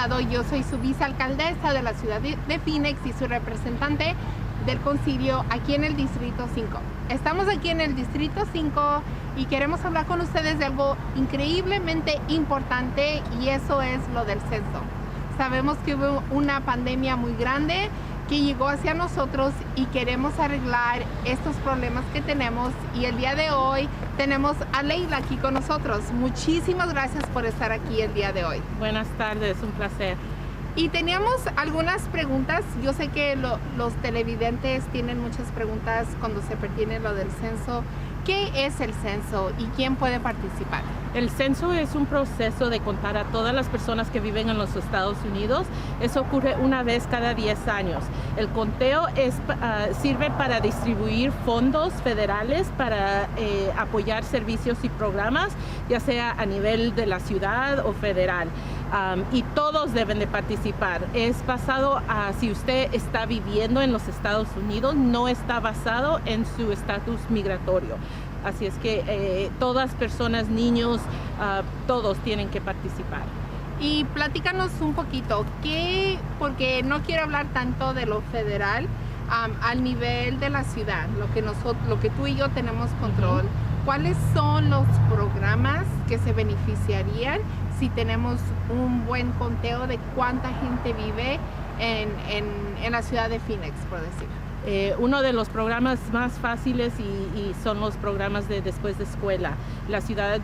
Delgado, yo soy su vicealcaldesa de la ciudad de Phoenix y su representante del concilio aquí en el Distrito 5. Estamos aquí en el Distrito 5 y queremos hablar con ustedes de algo increíblemente importante, y eso es lo del censo. Sabemos que hubo una pandemia muy grande que llegó hacia nosotros y queremos arreglar estos problemas que tenemos, y el día de hoy tenemos a Leila aquí con nosotros. Muchísimas gracias por estar aquí el día de hoy. Buenas tardes, un placer. Y teníamos algunas preguntas. Yo sé que los televidentes tienen muchas preguntas cuando se pertiene lo del censo. ¿Qué es el censo y quién puede participar? El censo es un proceso de contar a todas las personas que viven en los Estados Unidos. Eso ocurre una vez cada 10 años. El conteo sirve para distribuir fondos federales para apoyar servicios y programas, ya sea a nivel de la ciudad o federal. Y todos deben de participar. Es basado a si usted está viviendo en los Estados Unidos, no está basado en su estatus migratorio. Así es que todas personas, niños, todos tienen que participar. Y platícanos un poquito, porque no quiero hablar tanto de lo federal, al nivel de la ciudad, lo que tú y yo tenemos control. ¿Cuáles son los programas que se beneficiarían si tenemos un buen conteo de cuánta gente vive en la ciudad de Phoenix, por decir? Uno de los programas más fáciles y son los programas de después de escuela. La ciudad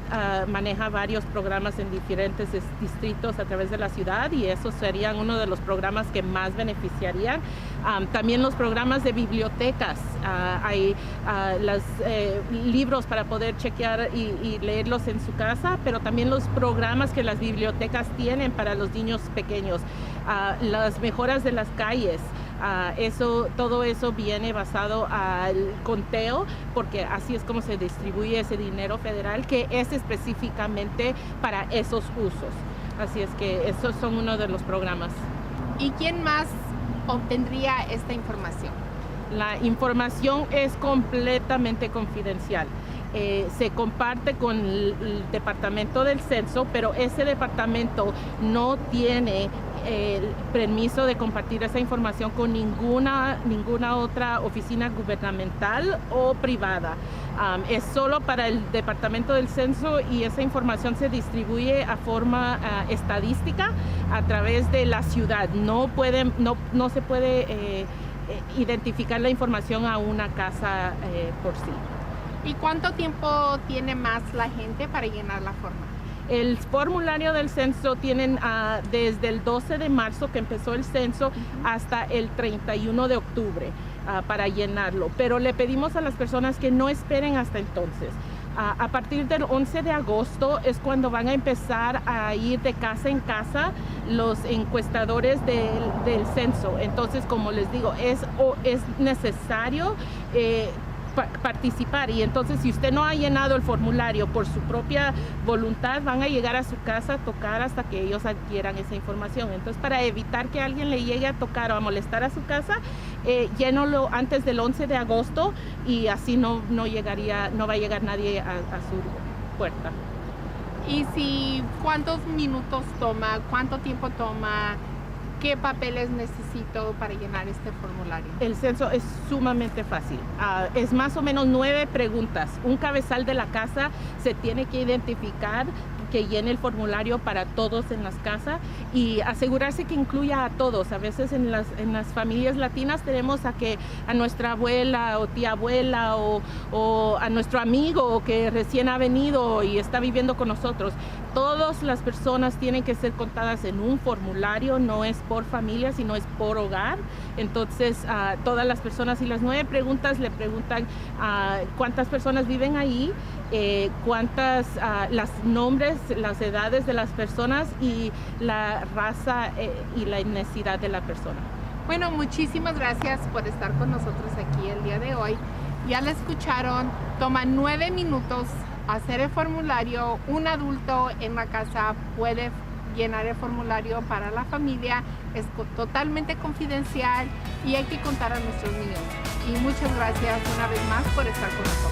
maneja varios programas en diferentes distritos a través de la ciudad, y esos serían uno de los programas que más beneficiarían. También los programas de bibliotecas. Hay los libros para poder chequear y leerlos en su casa, pero también los programas que las bibliotecas tienen para los niños pequeños. Las mejoras de las calles. Todo eso viene basado al conteo, porque así es como se distribuye ese dinero federal que es específicamente para esos usos. Así es que esos son uno de los programas. ¿Y quién más obtendría esta información? La información es completamente confidencial. Se comparte con el Departamento del Censo, pero ese departamento no tiene el permiso de compartir esa información con ninguna otra oficina gubernamental o privada. Es solo para el Departamento del Censo, y esa información se distribuye a forma estadística a través de la ciudad. No se puede identificar la información a una casa por sí. ¿Y cuánto tiempo tiene más la gente para llenar la forma? El formulario del censo tienen desde el 12 de marzo que empezó el censo hasta el 31 de octubre para llenarlo. Pero le pedimos a las personas que no esperen hasta entonces. A partir del 11 de agosto es cuando van a empezar a ir de casa en casa los encuestadores del censo. Entonces, como les digo, es necesario participar, y entonces si usted no ha llenado el formulario por su propia voluntad, van a llegar a su casa a tocar hasta que ellos adquieran esa información. Entonces, para evitar que alguien le llegue a tocar o a molestar a su casa, llénalo antes del 11 de agosto y así no va a llegar nadie a su puerta. ¿Y cuántos minutos toma? ¿Cuánto tiempo toma? ¿Qué papeles necesito para llenar este formulario? El censo es sumamente fácil. Es más o menos 9 preguntas. Un cabezal de la casa se tiene que identificar, que llene el formulario para todos en las casas y asegurarse que incluya a todos. A veces en las familias latinas tenemos a nuestra abuela o tía abuela o a nuestro amigo que recién ha venido y está viviendo con nosotros. Todas las personas tienen que ser contadas en un formulario, no es por familia, sino es por hogar. Entonces, todas las personas, y las 9 preguntas le preguntan cuántas personas viven ahí, los nombres, las edades de las personas y la raza y la etnicidad de la persona. Bueno, muchísimas gracias por estar con nosotros aquí el día de hoy. Ya la escucharon, toma 9 minutos hacer el formulario. Un adulto en la casa puede llenar el formulario para la familia. Es totalmente confidencial y hay que contar a nuestros niños. Y muchas gracias una vez más por estar con nosotros.